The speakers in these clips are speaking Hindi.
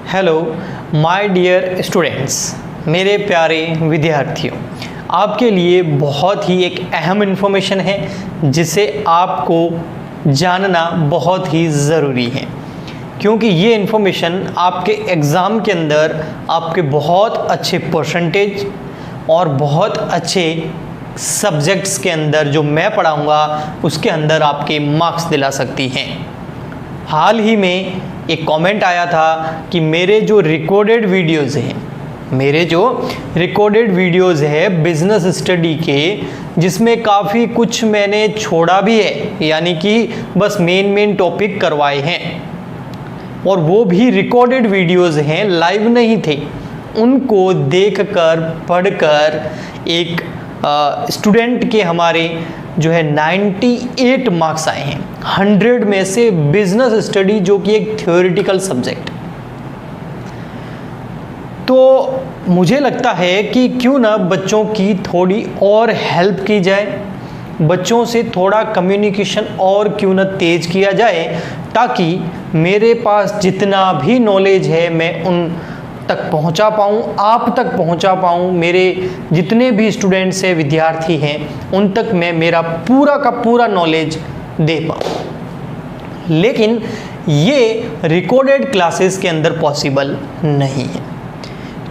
हेलो माय डियर स्टूडेंट्स, मेरे प्यारे विद्यार्थियों, आपके लिए बहुत ही एक अहम इन्फॉर्मेशन है जिसे आपको जानना बहुत ही ज़रूरी है, क्योंकि ये इन्फॉर्मेशन आपके एग्ज़ाम के अंदर आपके बहुत अच्छे परसेंटेज और बहुत अच्छे सब्जेक्ट्स के अंदर जो मैं पढ़ाऊँगा उसके अंदर आपके मार्क्स दिला सकती हैं। हाल ही में एक कमेंट आया था कि मेरे जो रिकॉर्डेड वीडियोज़ है बिज़नेस स्टडी के, जिसमें काफ़ी कुछ मैंने छोड़ा भी है, यानी कि बस मेन टॉपिक करवाए हैं, और वो भी रिकॉर्डेड वीडियोज़ हैं, लाइव नहीं थे। उनको देखकर पढ़कर एक स्टूडेंट के हमारे जो है 98 मार्क्स आए हैं 100 में से। बिजनेस स्टडी जो कि एक थ्योरेटिकल सब्जेक्ट, तो मुझे लगता है कि क्यों ना बच्चों की थोड़ी और हेल्प की जाए, बच्चों से थोड़ा कम्युनिकेशन और क्यों ना तेज किया जाए, ताकि मेरे पास जितना भी नॉलेज है मैं उन तक पहुंचा पाऊं, आप तक पहुंचा पाऊं, मेरे जितने भी स्टूडेंट्स हैं, विद्यार्थी हैं, उन तक मैं मेरा पूरा का पूरा नॉलेज दे पाऊं। लेकिन ये रिकॉर्डेड क्लासेस के अंदर पॉसिबल नहीं है,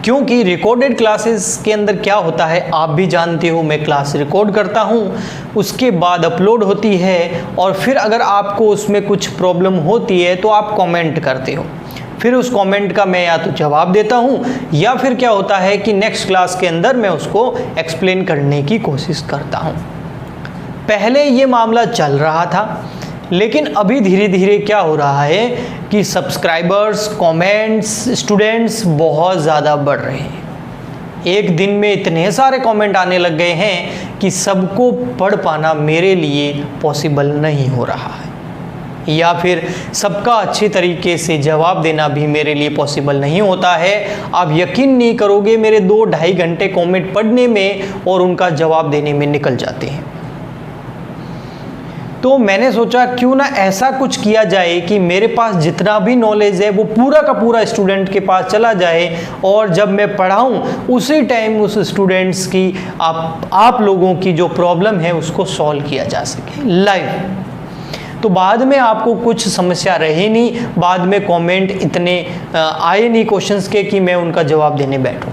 क्योंकि रिकॉर्डेड क्लासेस के अंदर क्या होता है आप भी जानते हो। मैं क्लास रिकॉर्ड करता हूँ, उसके बाद अपलोड होती है, और फिर अगर आपको उसमें कुछ प्रॉब्लम होती है तो आप कमेंट करते हो, फिर उस कमेंट का मैं या तो जवाब देता हूँ, या फिर क्या होता है कि नेक्स्ट क्लास के अंदर मैं उसको एक्सप्लेन करने की कोशिश करता हूँ। पहले ये मामला चल रहा था, लेकिन अभी धीरे धीरे क्या हो रहा है कि सब्सक्राइबर्स, कमेंट्स, स्टूडेंट्स बहुत ज़्यादा बढ़ रहे हैं। एक दिन में इतने सारे कमेंट आने लग गए हैं कि सबको पढ़ पाना मेरे लिए पॉसिबल नहीं हो रहा है, या फिर सबका अच्छे तरीके से जवाब देना भी मेरे लिए पॉसिबल नहीं होता है। आप यकीन नहीं करोगे, मेरे 2-2.5 घंटे कमेंट पढ़ने में और उनका जवाब देने में निकल जाते हैं। तो मैंने सोचा क्यों ना ऐसा कुछ किया जाए कि मेरे पास जितना भी नॉलेज है वो पूरा का पूरा स्टूडेंट के पास चला जाए, और जब मैं पढ़ाऊं उसी टाइम उस स्टूडेंट्स की आप लोगों की जो प्रॉब्लम है उसको सॉल्व किया जा सके लाइव। तो बाद में आपको कुछ समस्या रही नहीं, बाद में कमेंट इतने आए नहीं क्वेश्चंस के कि मैं उनका जवाब देने बैठूं।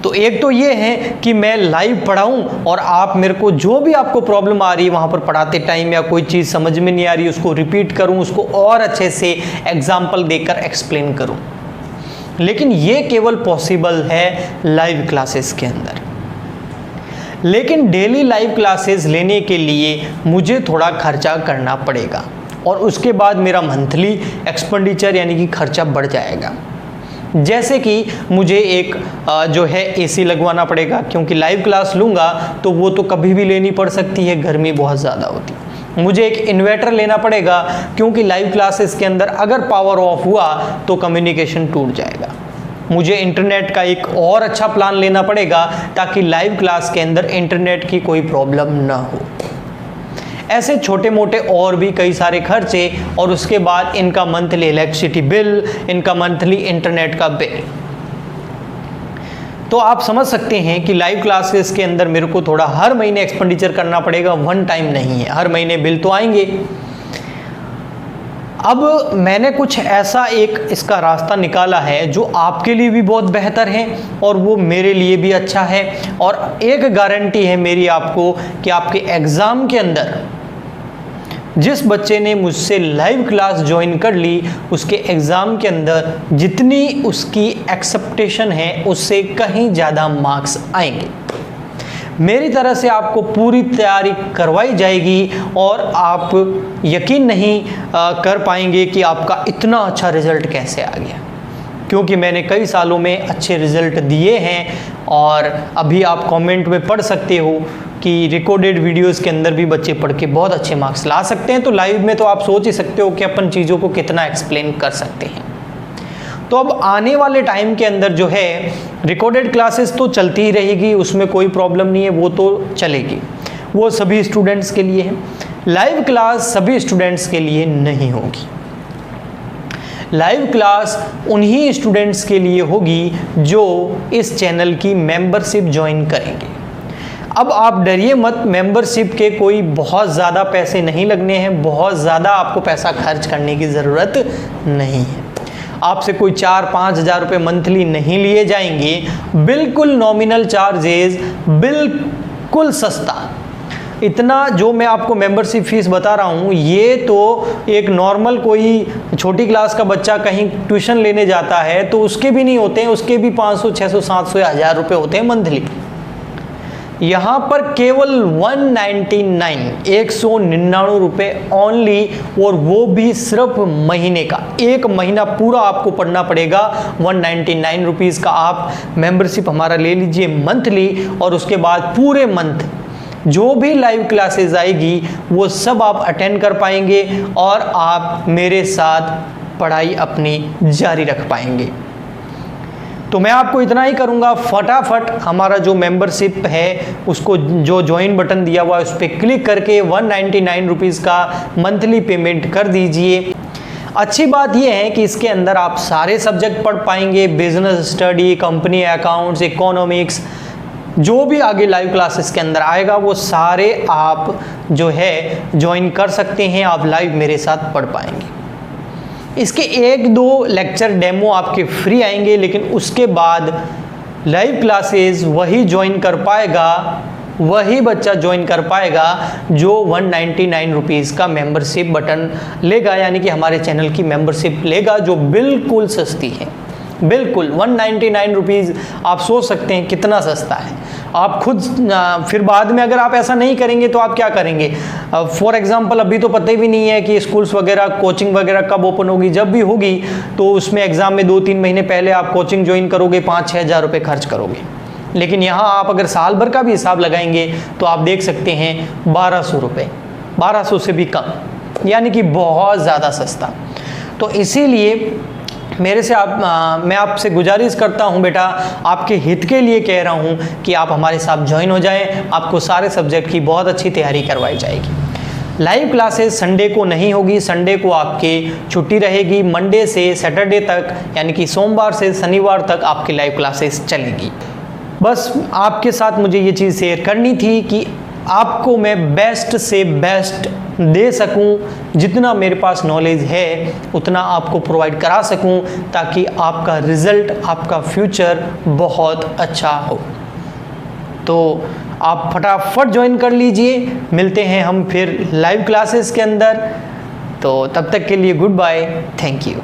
तो एक तो ये है कि मैं लाइव पढ़ाऊं, और आप मेरे को जो भी आपको प्रॉब्लम आ रही है वहाँ पर पढ़ाते टाइम, या कोई चीज़ समझ में नहीं आ रही उसको रिपीट करूं, उसको और अच्छे से एग्जाम्पल देकर एक्सप्लेन करूं। लेकिन ये केवल पॉसिबल है लाइव क्लासेस के अंदर। लेकिन डेली लाइव क्लासेस लेने के लिए मुझे थोड़ा खर्चा करना पड़ेगा, और उसके बाद मेरा मंथली एक्सपेंडिचर यानी कि खर्चा बढ़ जाएगा। जैसे कि मुझे एक जो है एसी लगवाना पड़ेगा, क्योंकि लाइव क्लास लूँगा तो वो तो कभी भी लेनी पड़ सकती है, गर्मी बहुत ज़्यादा होती है। मुझे एक इन्वर्टर लेना पड़ेगा, क्योंकि लाइव क्लासेस के अंदर अगर पावर ऑफ हुआ तो कम्युनिकेशन टूट जाएगा। मुझे इंटरनेट का एक और अच्छा प्लान लेना पड़ेगा, ताकि लाइव क्लास के अंदर इंटरनेट की कोई प्रॉब्लम ना हो। ऐसे छोटे मोटे और भी कई सारे खर्चे, और उसके बाद इनका मंथली इलेक्ट्रिसिटी बिल, इनका मंथली इंटरनेट का बिल। तो आप समझ सकते हैं कि लाइव क्लासेस के अंदर मेरे को थोड़ा हर महीने एक्सपेंडिचर करना पड़ेगा, वन टाइम नहीं है, हर महीने बिल तो आएंगे। अब मैंने कुछ ऐसा एक इसका रास्ता निकाला है जो आपके लिए भी बहुत बेहतर है, और वो मेरे लिए भी अच्छा है, और एक गारंटी है मेरी आपको कि आपके एग्ज़ाम के अंदर जिस बच्चे ने मुझसे लाइव क्लास ज्वाइन कर ली, उसके एग्ज़ाम के अंदर जितनी उसकी एक्सेप्टेशन है उससे कहीं ज़्यादा मार्क्स आएंगे। मेरी तरह से आपको पूरी तैयारी करवाई जाएगी, और आप यकीन नहीं कर पाएंगे कि आपका इतना अच्छा रिज़ल्ट कैसे आ गया, क्योंकि मैंने कई सालों में अच्छे रिज़ल्ट दिए हैं। और अभी आप कमेंट में पढ़ सकते हो कि रिकॉर्डेड वीडियोस के अंदर भी बच्चे पढ़ के बहुत अच्छे मार्क्स ला सकते हैं। तो लाइव में तो आप सोच ही सकते हो कि अपन चीज़ों को कितना एक्सप्लेन कर सकते हैं। तो अब आने वाले टाइम के अंदर जो है रिकॉर्डेड क्लासेस तो चलती ही रहेगी, उसमें कोई प्रॉब्लम नहीं है, वो तो चलेगी, वो सभी स्टूडेंट्स के लिए है। लाइव क्लास सभी स्टूडेंट्स के लिए नहीं होगी। लाइव क्लास उन्हीं स्टूडेंट्स के लिए होगी जो इस चैनल की मेंबरशिप ज्वाइन करेंगे। अब आप डरिए मत, मेंबरशिप के कोई बहुत ज़्यादा पैसे नहीं लगने हैं, बहुत ज़्यादा आपको पैसा खर्च करने की ज़रूरत नहीं है। आपसे कोई 4-5 हज़ार रुपये मंथली नहीं लिए जाएंगे, बिल्कुल नॉमिनल चार्जेस, बिल्कुल सस्ता। इतना जो मैं आपको मेंबरशिप फीस बता रहा हूँ, ये तो एक नॉर्मल कोई छोटी क्लास का बच्चा कहीं ट्यूशन लेने जाता है तो उसके भी नहीं होते हैं, उसके भी 500, 600, 700 या 1000 रुपये होते हैं मंथली। यहाँ पर केवल 199 रुपये ओनली, और वो भी सिर्फ महीने का। एक महीना पूरा आपको पढ़ना पड़ेगा। 199 रुपीज़ का आप मेंबरशिप हमारा ले लीजिए मंथली, और उसके बाद पूरे मंथ जो भी लाइव क्लासेस आएगी वो सब आप अटेंड कर पाएंगे और आप मेरे साथ पढ़ाई अपनी जारी रख पाएंगे। तो मैं आपको इतना ही करूंगा, फटाफट हमारा जो मेंबरशिप है उसको जो ज्वाइन बटन दिया हुआ है उस पर क्लिक करके 199 रुपीज़ का मंथली पेमेंट कर दीजिए। अच्छी बात यह है कि इसके अंदर आप सारे सब्जेक्ट पढ़ पाएंगे, business study, company accounts, economics, जो भी आगे लाइव क्लासेस के अंदर आएगा वो सारे आप जो है ज्वाइन कर सकते हैं, आप लाइव मेरे साथ पढ़ पाएंगे। इसके 1-2 लेक्चर डेमो आपके फ्री आएंगे, लेकिन उसके बाद लाइव क्लासेस वही ज्वाइन कर पाएगा, वही बच्चा ज्वाइन कर पाएगा जो 199 रुपीज़ का मेंबरशिप बटन लेगा, यानी कि हमारे चैनल की मेंबरशिप लेगा, जो बिल्कुल सस्ती है। बिल्कुल 199 रुपीज़, आप सोच सकते हैं कितना सस्ता है। आप खुद फिर बाद में अगर आप ऐसा नहीं करेंगे तो आप क्या करेंगे? फॉर एग्जांपल अभी तो पता ही भी नहीं है कि स्कूल्स वगैरह, कोचिंग वगैरह कब ओपन होगी। जब भी होगी तो उसमें एग्ज़ाम में 2-3 महीने पहले आप कोचिंग ज्वाइन करोगे, 5-6 हज़ार रुपये खर्च करोगे। लेकिन यहाँ आप अगर साल भर का भी हिसाब लगाएंगे तो आप देख सकते हैं 1200 रुपये, 1200 से भी कम, यानी कि बहुत ज़्यादा सस्ता। तो इसीलिए मैं आपसे गुजारिश करता हूं बेटा, आपके हित के लिए कह रहा हूं कि आप हमारे साथ ज्वाइन हो जाएं। आपको सारे सब्जेक्ट की बहुत अच्छी तैयारी करवाई जाएगी। लाइव क्लासेस संडे को नहीं होगी, संडे को आपके छुट्टी रहेगी। मंडे से सैटरडे तक, यानी कि सोमवार से शनिवार तक आपकी लाइव क्लासेस चलेगी। बस आपके साथ मुझे ये चीज़ शेयर करनी थी कि आपको मैं बेस्ट से बेस्ट दे सकूं, जितना मेरे पास नॉलेज है उतना आपको प्रोवाइड करा सकूं, ताकि आपका रिज़ल्ट, आपका फ्यूचर बहुत अच्छा हो। तो आप फटाफट ज्वाइन कर लीजिए। मिलते हैं हम फिर लाइव क्लासेस के अंदर। तो तब तक के लिए गुड बाय, थैंक यू।